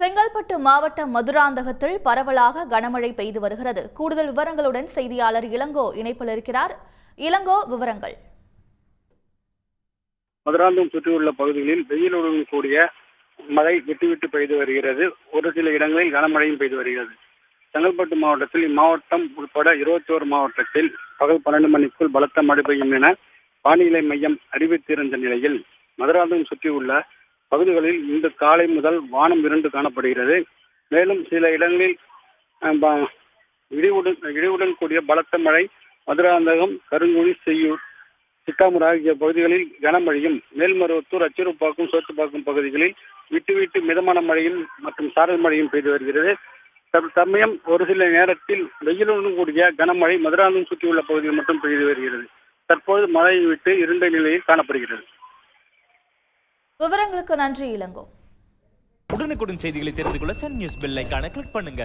செங்கல்பட்டு மாவட்டம் மதுராந்தகத்தில் பரவலாக கனமழை பெய்து வருகிறது. கூடுதல் விவரங்களுடன் செய்தியாளர் இளங்கோ இணைப்பில் இருக்கிறார். இளங்கோ, விவரங்கள். மதுராந்தகம் சுற்றியுள்ள பகுதிகளில் வெயிலுடன் கூடிய மழை விட்டு பெய்து வருகிறது. ஒரு சில இடங்களில் கனமழையும் பெய்து வருகிறது. செங்கல்பட்டு மாவட்டத்தில் இம்மாவட்டம் உட்பட 21 மாவட்டத்தில் பகல் 12 மணிக்குள் பலத்த மழை பெய்யும் என வானிலை மையம் அறிவித்திருந்த நிலையில் மதுராந்தகம் சுற்றியுள்ள பகுதிகளில் இன்று காலை முதல் வானம் இருண்டு காணப்படுகிறது. மேலும் சில இடங்களில் இடியுடன் கூடிய பலத்த மழை மதுராந்தகம், கருங்குழி, செய்யூர், சிட்டாமூர் ஆகிய பகுதிகளில் கனமழையும், மேல்மருவத்தூர், அச்சிறுப்பாக்கம், சோத்துப்பாக்கம் பகுதிகளில் விட்டு மிதமான மழையும் மற்றும் சாரல் மழையும் பெய்து வருகிறது. தற்சமயம் ஒரு சில நேரத்தில் வெயிலுடன் கூடிய கனமழை மதுராந்தகம் சுற்றியுள்ள பகுதியில் மட்டும் பெய்து வருகிறது. தற்போது மழை விட்டு இருண்ட நிலையில் காணப்படுகிறது. விவரங்களுக்கு நன்றி இளங்கோ. உடனுக்குடன் செய்திகளை தெரிந்து கொள்ள சன் நியூஸ் பெல் ஐகானை கிளிக் பண்ணுங்க.